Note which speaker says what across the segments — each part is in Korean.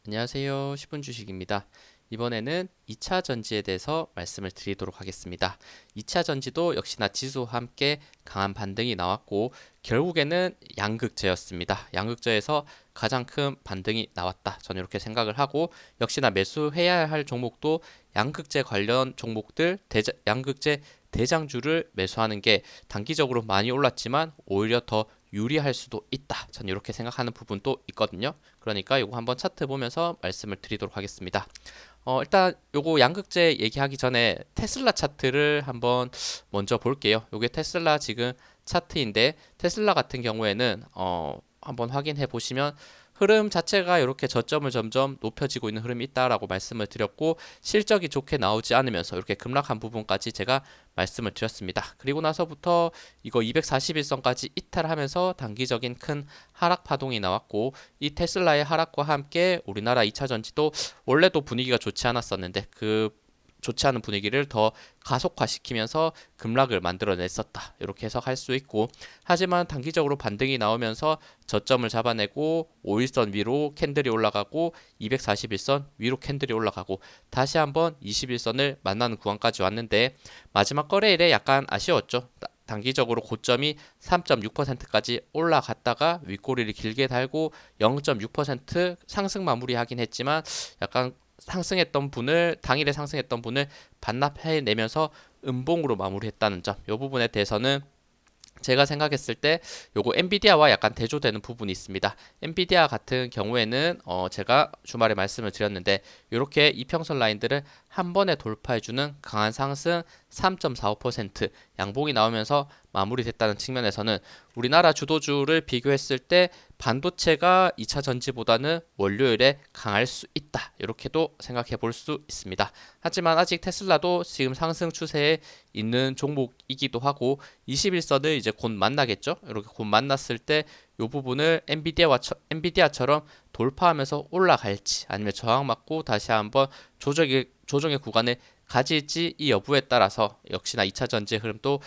Speaker 1: 안녕하세요. 10분 주식입니다. 이번에는 2차 전지에 대해서 말씀을 드리도록 하겠습니다. 2차 전지도 역시나 지수와 함께 강한 반등이 나왔고 결국에는 양극재였습니다. 양극재에서 가장 큰 반등이 나왔다. 저는 이렇게 생각을 하고 역시나 매수해야 할 종목도 양극재 관련 종목들, 양극재 대장주를 매수하는 게 단기적으로 많이 올랐지만 오히려 더 유리할 수도 있다. 저는 이렇게 생각하는 부분도 있거든요. 그러니까 이거 한번 차트 보면서 말씀을 드리도록 하겠습니다. 일단 요거 양극재 얘기하기 전에 테슬라 차트를 한번 먼저 볼게요. 요게 테슬라 지금 차트인데 테슬라 같은 경우에는 한번 확인해 보시면 흐름 자체가 이렇게 저점을 점점 높여지고 있는 흐름이 있다라고 말씀을 드렸고 실적이 좋게 나오지 않으면서 이렇게 급락한 부분까지 제가 말씀을 드렸습니다. 그리고 나서부터 이거 241선까지 이탈하면서 단기적인 큰 하락 파동이 나왔고 이 테슬라의 하락과 함께 우리나라 2차 전지도 원래도 분위기가 좋지 않았었는데 그 좋지 않은 분위기를 더 가속화시키면서 급락을 만들어냈었다. 이렇게 해석할 수 있고 하지만 단기적으로 반등이 나오면서 저점을 잡아내고 5일선 위로 캔들이 올라가고 241선 위로 캔들이 올라가고 다시 한번 21선을 만나는 구간까지 왔는데 마지막 거래일에 약간 아쉬웠죠. 단기적으로 고점이 3.6%까지 올라갔다가 윗꼬리를 길게 달고 0.6% 상승 마무리하긴 했지만 약간 상승했던 분을 당일에 상승했던 분을 반납해내면서 음봉으로 마무리했다는 점, 이 부분에 대해서는 제가 생각했을 때 요거 엔비디아와 약간 대조되는 부분이 있습니다. 엔비디아 같은 경우에는 제가 주말에 말씀을 드렸는데 이렇게 이평선 라인들을 한 번에 돌파해주는 강한 상승 3.45% 양봉이 나오면서 마무리됐다는 측면에서는 우리나라 주도주를 비교했을 때 반도체가 2차 전지보다는 월요일에 강할 수 있다. 이렇게도 생각해 볼 수 있습니다. 하지만 아직 테슬라도 지금 상승 추세에 있는 종목이기도 하고 21선을 이제 곧 만나겠죠. 이렇게 곧 만났을 때 이 부분을 엔비디아처럼 돌파하면서 올라갈지 아니면 저항 맞고 다시 한번 조정의 구간을 가질지 이 여부에 따라서 역시나 2차 전지 흐름도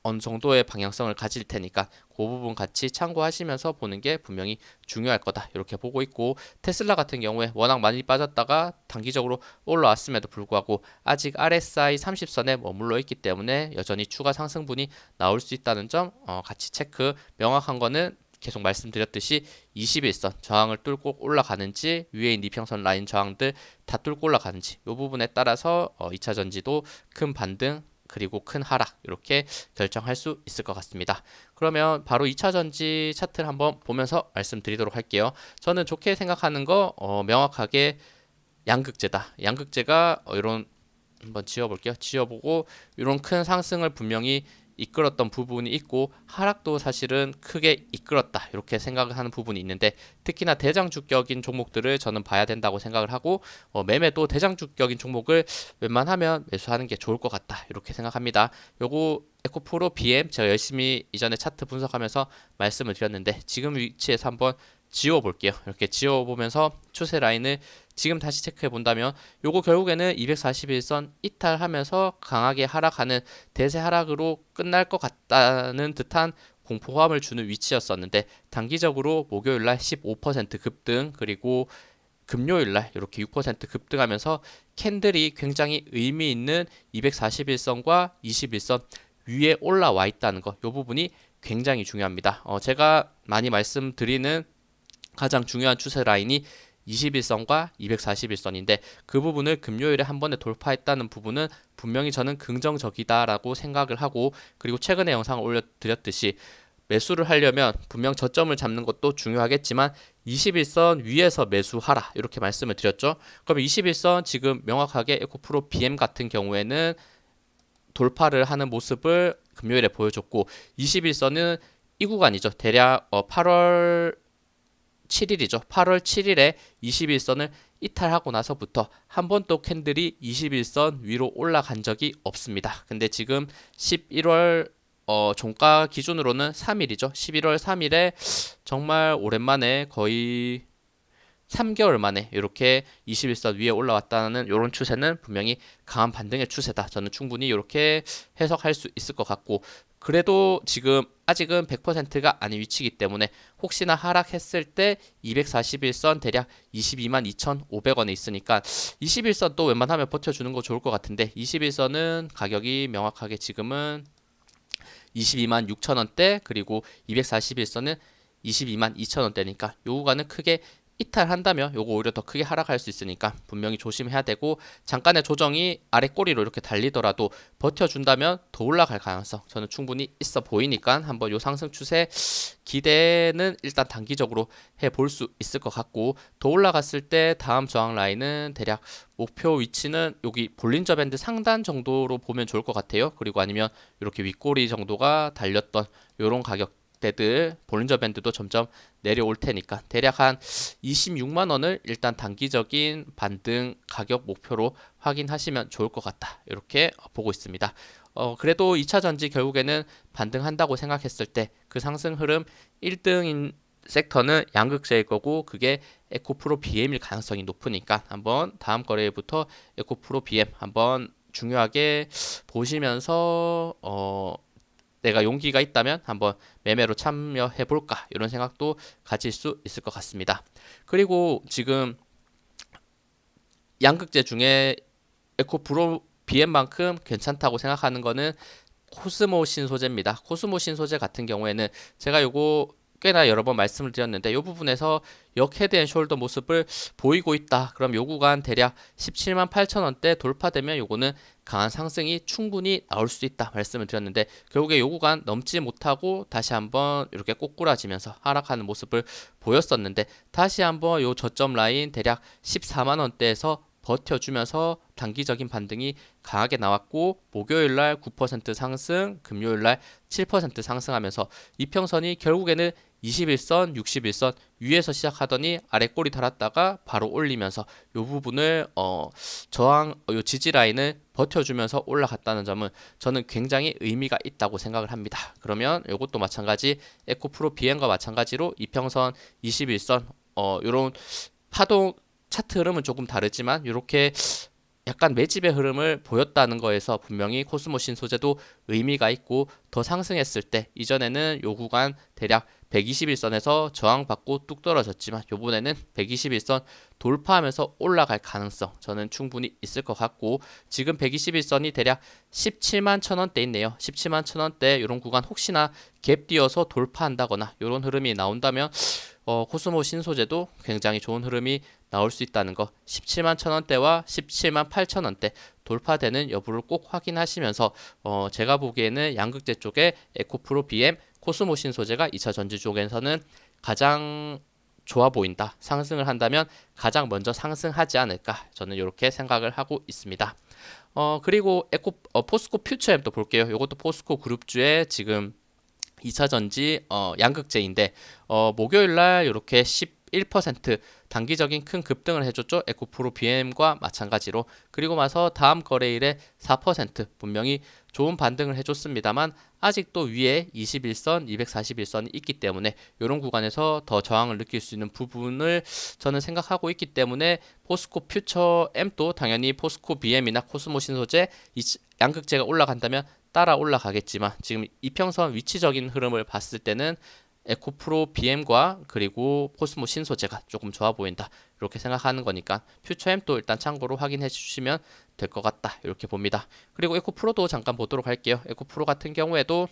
Speaker 1: 어느 정도의 방향성을 가질 테니까 그 부분 같이 참고하시면서 보는 게 분명히 중요할 거다. 이렇게 보고 있고 테슬라 같은 경우에 워낙 많이 빠졌다가 단기적으로 올라왔음에도 불구하고 아직 RSI 30선에 머물러 있기 때문에 여전히 추가 상승분이 나올 수 있다는 점 같이 체크. 명확한 거는 계속 말씀드렸듯이 21선 저항을 뚫고 올라가는지 위에 있는 이평선 라인 저항들 다 뚫고 올라가는지 이 부분에 따라서 2차 전지도 큰 반등 그리고 큰 하락 이렇게 결정할 수 있을 것 같습니다. 그러면 바로 2차 전지 차트를 한번 보면서 말씀드리도록 할게요. 저는 좋게 생각하는 거 명확하게 양극재다. 양극재가 이런 한번 지워볼게요. 지워보고 이런 큰 상승을 분명히 이끌었던 부분이 있고 하락도 사실은 크게 이끌었다 이렇게 생각을 하는 부분이 있는데 특히나 대장주격인 종목들을 저는 봐야 된다고 생각을 하고 매매도 대장주격인 종목을 웬만하면 매수하는 게 좋을 것 같다 이렇게 생각합니다. 요거 에코프로 BM 제가 열심히 이전에 차트 분석하면서 말씀을 드렸는데 지금 위치에서 한번 지워볼게요. 이렇게 지워보면서 추세 라인을 지금 다시 체크해 본다면 요거 결국에는 241선 이탈하면서 강하게 하락하는 대세 하락으로 끝날 것 같다는 듯한 공포감을 주는 위치였었는데 단기적으로 목요일날 15% 급등 그리고 금요일날 이렇게 6% 급등하면서 캔들이 굉장히 의미 있는 241선과 21선 위에 올라와 있다는 것, 이 부분이 굉장히 중요합니다. 제가 많이 말씀드리는 가장 중요한 추세 라인이 21선과 241선인데 그 부분을 금요일에 한 번에 돌파했다는 부분은 분명히 저는 긍정적이다라고 생각을 하고 그리고 최근에 영상을 올려드렸듯이 매수를 하려면 분명 저점을 잡는 것도 중요하겠지만 21선 위에서 매수하라 이렇게 말씀을 드렸죠. 그럼 21선 지금 명확하게 에코프로 BM 같은 경우에는 돌파를 하는 모습을 금요일에 보여줬고 21선은 이 구간이죠. 대략 8월 7일이죠. 8월 7일에 21선을 이탈하고 나서부터 한 번도 캔들이 21선 위로 올라간 적이 없습니다. 근데 지금 11월 종가 기준으로는 3일이죠. 11월 3일에 정말 오랜만에 거의 3개월 만에 이렇게 21선 위에 올라왔다는 이런 추세는 분명히 강한 반등의 추세다. 저는 충분히 이렇게 해석할 수 있을 것 같고, 그래도 지금 아직은 100%가 아닌 위치이기 때문에 혹시나 하락했을 때 241선 대략 22만 2,500원에 있으니까 21선 또 웬만하면 버텨주는 거 좋을 것 같은데, 21선은 가격이 명확하게 지금은 22만 6천원대, 그리고 241선은 22만 2천원대니까 요 구간은 크게 이탈한다면 요거 오히려 더 크게 하락할 수 있으니까 분명히 조심해야 되고, 잠깐의 조정이 아래 꼬리로 이렇게 달리더라도 버텨준다면 더 올라갈 가능성 저는 충분히 있어 보이니까 한번 요 상승 추세 기대는 일단 단기적으로 해볼 수 있을 것 같고, 더 올라갔을 때 다음 저항 라인은 대략 목표 위치는 여기 볼린저 밴드 상단 정도로 보면 좋을 것 같아요. 그리고 아니면 이렇게 윗꼬리 정도가 달렸던 요런 가격대들, 볼린저 밴드도 점점 내려올 테니까 대략 한 26만 원을 일단 단기적인 반등 가격 목표로 확인하시면 좋을 것 같다. 이렇게 보고 있습니다. 그래도 2차 전지 결국에는 반등한다고 생각했을 때 그 상승 흐름 1등인 섹터는 양극재일 거고, 그게 에코프로 BM일 가능성이 높으니까 한번 다음 거래일부터 에코프로 BM 한번 중요하게 보시면서 내가 용기가 있다면 한번 매매로 참여해 볼까, 이런 생각도 가질 수 있을 것 같습니다. 그리고 지금 양극재 중에 에코프로 BM만큼 괜찮다고 생각하는 거는 코스모 신소재입니다. 코스모 신소재 같은 경우에는 제가 요거 꽤나 여러 번 말씀을 드렸는데, 이 부분에서 역 헤드 앤 숄더 모습을 보이고 있다. 그럼 요 구간 대략 17만 8천 원대 돌파되면 요거는 강한 상승이 충분히 나올 수 있다 말씀을 드렸는데, 결국에 요 구간 넘지 못하고 다시 한번 이렇게 꼬꾸라지면서 하락하는 모습을 보였었는데, 다시 한번 요 저점 라인 대략 14만 원대에서 버텨주면서 단기적인 반등이 강하게 나왔고, 목요일날 9% 상승, 금요일날 7% 상승하면서 이평선이 결국에는 21선, 61선 위에서 시작하더니 아래 꼬리 달았다가 바로 올리면서 이 부분을 저항, 요 지지 라인을 버텨주면서 올라갔다는 점은 저는 굉장히 의미가 있다고 생각을 합니다. 그러면 이것도 마찬가지 에코프로 BM과 마찬가지로 이평선, 21선 요런 파동 차트 흐름은 조금 다르지만 이렇게 약간 매집의 흐름을 보였다는 거에서 분명히 코스모 신소재도 의미가 있고, 더 상승했을 때 이전에는 요 구간 대략 121선에서 저항받고 뚝 떨어졌지만 요번에는 121선 돌파하면서 올라갈 가능성 저는 충분히 있을 것 같고, 지금 121선이 대략 17만 천원대 있네요. 17만 천원대 이런 구간 혹시나 갭 띄어서 돌파한다거나 이런 흐름이 나온다면 코스모 신소재도 굉장히 좋은 흐름이 나올 수 있다는 거, 17만 천원대와 17만 8천원대 돌파되는 여부를 꼭 확인하시면서 제가 보기에는 양극재 쪽에 에코프로 BM, 코스모 신소재가 2차 전지 쪽에서는 가장 좋아 보인다. 상승을 한다면 가장 먼저 상승하지 않을까, 저는 이렇게 생각을 하고 있습니다. 그리고 포스코 퓨처엠도 볼게요. 이것도 포스코 그룹주의 지금 2차 전지 양극재인데, 목요일 날 이렇게 11% 단기적인 큰 급등을 해줬죠. 에코프로 BM과 마찬가지로. 그리고 나서 다음 거래일에 4% 분명히 좋은 반등을 해줬습니다만, 아직도 위에 21선, 241선이 있기 때문에 이런 구간에서 더 저항을 느낄 수 있는 부분을 저는 생각하고 있기 때문에, 포스코 퓨처 M도 당연히 포스코 BM이나 코스모 신소재 양극재가 올라간다면 따라 올라가겠지만, 지금 이평선 위치적인 흐름을 봤을 때는 에코프로 BM과 그리고 코스모 신소재가 조금 좋아 보인다, 이렇게 생각하는 거니까 퓨처엠도 일단 참고로 확인해 주시면 될 것 같다, 이렇게 봅니다. 그리고 에코프로도 잠깐 보도록 할게요. 에코프로 같은 경우에도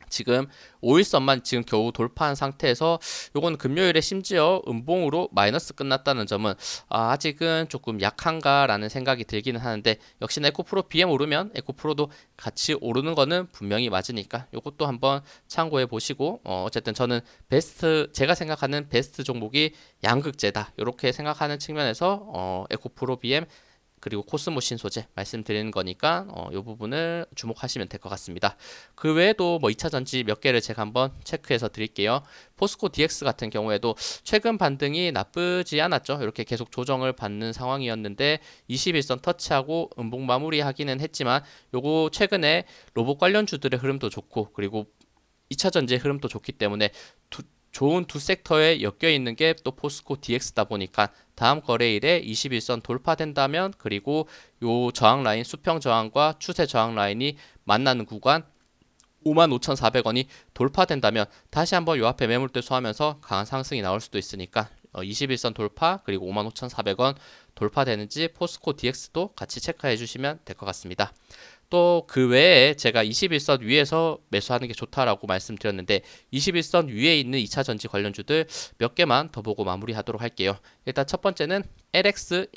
Speaker 1: 지금 5일선만 지금 겨우 돌파한 상태에서 요건 금요일에 심지어 음봉으로 마이너스 끝났다는 점은 아직은 조금 약한가라는 생각이 들기는 하는데, 역시나 에코프로 BM 오르면 에코프로도 같이 오르는 거는 분명히 맞으니까 요것도 한번 참고해 보시고, 어쨌든 저는 제가 생각하는 베스트 종목이 양극재다, 이렇게 생각하는 측면에서 에코프로 BM 그리고 코스모 신소재 말씀드리는 거니까 이 부분을 주목하시면 될 것 같습니다. 그 외에도 뭐 2차 전지 몇 개를 제가 한번 체크해서 드릴게요. 포스코 DX 같은 경우에도 최근 반등이 나쁘지 않았죠. 이렇게 계속 조정을 받는 상황이었는데 21선 터치하고 음봉 마무리하기는 했지만, 요거 최근에 로봇 관련주들의 흐름도 좋고 그리고 2차 전지의 흐름도 좋기 때문에 좋은 두 섹터에 엮여 있는 게 또 포스코 DX다 보니까 다음 거래일에 21선 돌파된다면, 그리고 요 저항 라인, 수평 저항과 추세 저항 라인이 만나는 구간 55,400원이 돌파된다면 다시 한번 요 앞에 매물대 수하면서 강한 상승이 나올 수도 있으니까 21선 돌파, 그리고 55,400원 돌파되는지 포스코 DX도 같이 체크해 주시면 될 것 같습니다. 또 그 외에 제가 21선 위에서 매수하는 게 좋다라고 말씀드렸는데, 21선 위에 있는 2차 전지 관련주들 몇 개만 더 보고 마무리하도록 할게요. 일단 첫 번째는 LX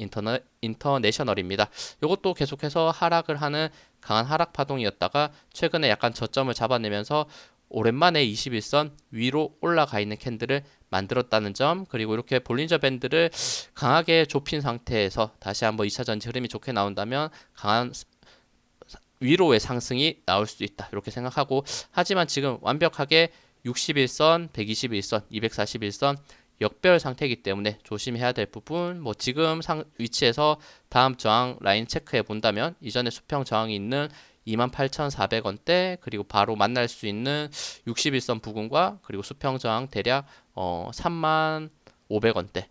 Speaker 1: 인터내셔널입니다. 이것도 계속해서 하락을 하는 강한 하락 파동이었다가 최근에 약간 저점을 잡아내면서 오랜만에 21선 위로 올라가 있는 캔들을 만들었다는 점, 그리고 이렇게 볼린저 밴드를 강하게 좁힌 상태에서 다시 한번 2차 전지 흐름이 좋게 나온다면 강한 위로의 상승이 나올 수도 있다, 이렇게 생각하고, 하지만 지금 완벽하게 61선, 121선, 241선 역별 상태이기 때문에 조심해야 될 부분, 뭐 지금 위치에서 다음 저항 라인 체크해 본다면 이전에 수평 저항이 있는 28,400원대, 그리고 바로 만날 수 있는 61선 부근과, 그리고 수평 저항 대략 3,500원대,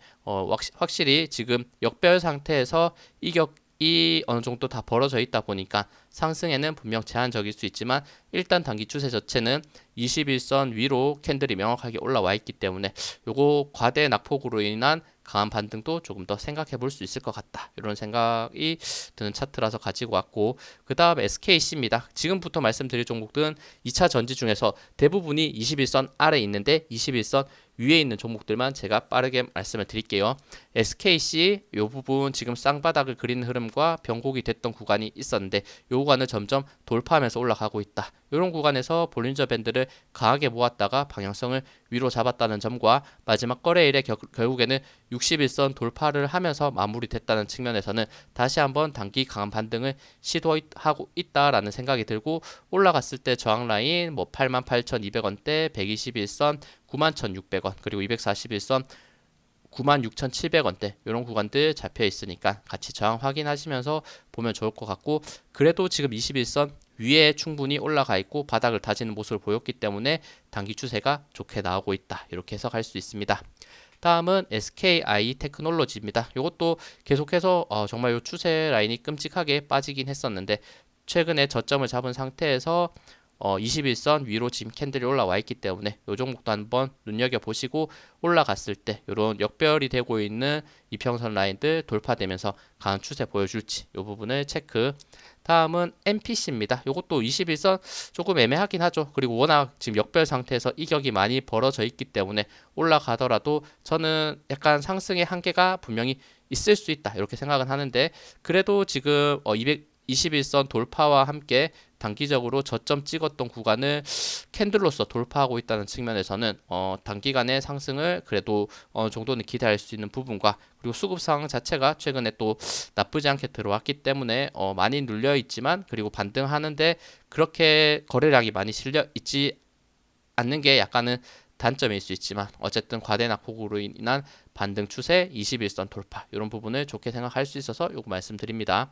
Speaker 1: 확실히 지금 역별 상태에서 이격이 어느 정도 다 벌어져 있다 보니까 상승에는 분명 제한적일 수 있지만, 일단 단기 추세 자체는 21선 위로 캔들이 명확하게 올라와 있기 때문에 요거 과대 낙폭으로 인한 강한 반등도 조금 더 생각해 볼 수 있을 것 같다, 이런 생각이 드는 차트라서 가지고 왔고, 그 다음 SKC입니다. 지금부터 말씀드릴 종목들은 2차 전지 중에서 대부분이 21선 아래에 있는데 21선 위에 있는 종목들만 제가 빠르게 말씀을 드릴게요. SKC 요 부분 지금 쌍바닥을 그리는 흐름과 변곡이 됐던 구간이 있었는데 요 구간을 점점 돌파하면서 올라가고 있다. 이런 구간에서 볼린저 밴드를 강하게 모았다가 방향성을 위로 잡았다는 점과, 마지막 거래일에 결국에는 61선 돌파를 하면서 마무리됐다는 측면에서는 다시 한번 단기 강한 반등을 시도하고 있다라는 생각이 들고, 올라갔을 때 저항 라인 뭐 88,200원대, 121선 91,600원, 그리고 241선 96,700원대 이런 구간들 잡혀 있으니까 같이 저항 확인하시면서 보면 좋을 것 같고, 그래도 지금 21선 위에 충분히 올라가 있고 바닥을 다지는 모습을 보였기 때문에 단기 추세가 좋게 나오고 있다, 이렇게 해석할 수 있습니다. 다음은 SKI 테크놀로지입니다. 이것도 계속해서 정말 이 추세 라인이 끔찍하게 빠지긴 했었는데 최근에 저점을 잡은 상태에서 21선 위로 지금 캔들이 올라와 있기 때문에 이 종목도 한번 눈여겨보시고, 올라갔을 때 이런 역별이 되고 있는 이평선 라인들 돌파되면서 강한 추세 보여줄지 이 부분을 체크. 다음은 MPC입니다. 이것도 21선 조금 애매하긴 하죠. 그리고 워낙 지금 역별 상태에서 이격이 많이 벌어져 있기 때문에 올라가더라도 저는 약간 상승의 한계가 분명히 있을 수 있다, 이렇게 생각은 하는데, 그래도 지금 221선 돌파와 함께 단기적으로 저점 찍었던 구간을 캔들로서 돌파하고 있다는 측면에서는 단기간의 상승을 그래도 어느 정도는 기대할 수 있는 부분과, 그리고 수급 상황 자체가 최근에 또 나쁘지 않게 들어왔기 때문에 많이 눌려 있지만, 그리고 반등하는데 그렇게 거래량이 많이 실려 있지 않는 게 약간은 단점일 수 있지만, 어쨌든 과대 낙폭으로 인한 반등 추세, 21선 돌파 이런 부분을 좋게 생각할 수 있어서 요거 말씀드립니다.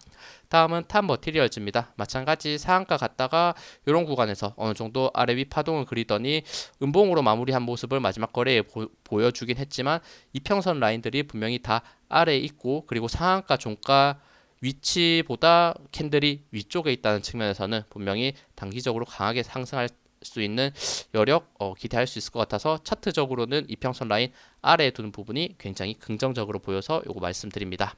Speaker 1: 다음은 탑 머티리얼즈입니다. 마찬가지 상한가 갔다가 이런 구간에서 어느 정도 아래 위 파동을 그리더니 음봉으로 마무리한 모습을 마지막 거래에 보여주긴 했지만, 이평선 라인들이 분명히 다 아래에 있고, 그리고 상한가 종가 위치보다 캔들이 위쪽에 있다는 측면에서는 분명히 단기적으로 강하게 상승할 수 있는 여력 기대할 수 있을 것 같아서, 차트적으로는 이평선 라인 아래에 두는 부분이 굉장히 긍정적으로 보여서 요거 말씀드립니다.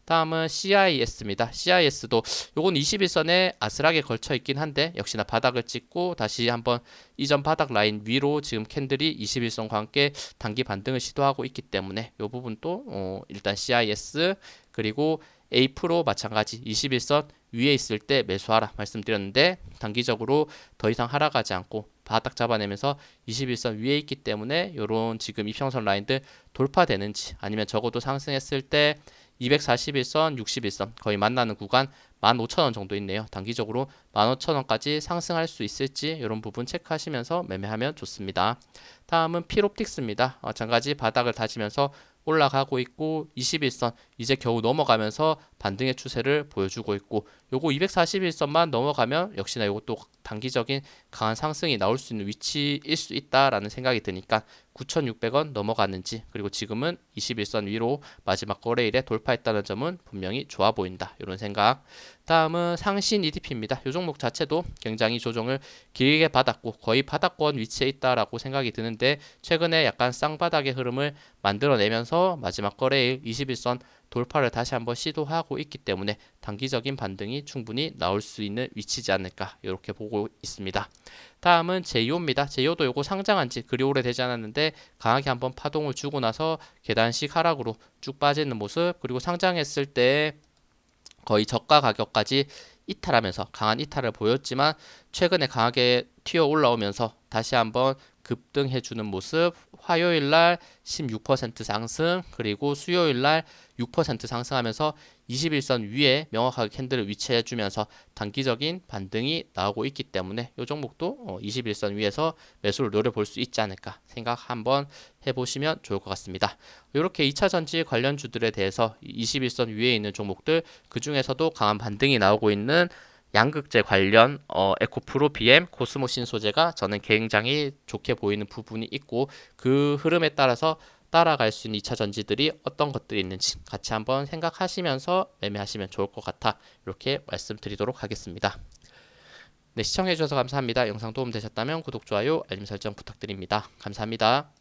Speaker 1: 다음은 CIS입니다. CIS도 요건 21선에 아슬하게 걸쳐 있긴 한데 역시나 바닥을 찍고 다시 한번 이전 바닥 라인 위로 지금 캔들이 21선과 함께 단기 반등을 시도하고 있기 때문에 요 부분도 일단 CIS, 그리고 A 프로 마찬가지 21선 위에 있을 때 매수하라 말씀드렸는데, 단기적으로 더 이상 하락하지 않고 바닥 잡아내면서 21선 위에 있기 때문에 요런 지금 이평선 라인들 돌파되는지, 아니면 적어도 상승했을 때 241선, 61선 거의 만나는 구간 15,000원 정도 있네요. 단기적으로 15,000원까지 상승할 수 있을지 이런 부분 체크하시면서 매매하면 좋습니다. 다음은 필옵틱스입니다. 마찬가지 바닥을 다지면서 올라가고 있고 21선 이제 겨우 넘어가면서 반등의 추세를 보여주고 있고, 요거 241선만 넘어가면 역시나 이것도 단기적인 강한 상승이 나올 수 있는 위치일 수 있다라는 생각이 드니까 9,600원 넘어갔는지, 그리고 지금은 21선 위로 마지막 거래일에 돌파했다는 점은 분명히 좋아 보인다, 이런 생각. 다음은 상신 EDP입니다. 이 종목 자체도 굉장히 조정을 길게 받았고 거의 바닥권 위치에 있다라고 생각이 드는데, 최근에 약간 쌍바닥의 흐름을 만들어내면서 마지막 거래일 21선 돌파를 다시 한번 시도하고 있기 때문에 단기적인 반등이 충분히 나올 수 있는 위치지 않을까, 이렇게 보고 있습니다. 다음은 제이오입니다. 제이오도 요거 상장한 지 그리 오래되지 않았는데 강하게 한번 파동을 주고 나서 계단식 하락으로 쭉 빠지는 모습, 그리고 상장했을 때 거의 저가 가격까지 이탈하면서 강한 이탈을 보였지만 최근에 강하게 튀어 올라오면서 다시 한번 급등해주는 모습, 화요일 날 16% 상승, 그리고 수요일 날 6% 상승하면서 21선 위에 명확하게 캔들을 위치해주면서 단기적인 반등이 나오고 있기 때문에 이 종목도 21선 위에서 매수를 노려볼 수 있지 않을까 생각 한번 해보시면 좋을 것 같습니다. 이렇게 2차 전지 관련주들에 대해서 21선 위에 있는 종목들, 그 중에서도 강한 반등이 나오고 있는 양극재 관련 에코프로 BM, 코스모 신소재가 저는 굉장히 좋게 보이는 부분이 있고, 그 흐름에 따라서 따라갈 수 있는 2차 전지들이 어떤 것들이 있는지 같이 한번 생각하시면서 매매하시면 좋을 것 같아 이렇게 말씀드리도록 하겠습니다. 네, 시청해주셔서 감사합니다. 영상 도움 되셨다면 구독, 좋아요, 알림 설정 부탁드립니다. 감사합니다.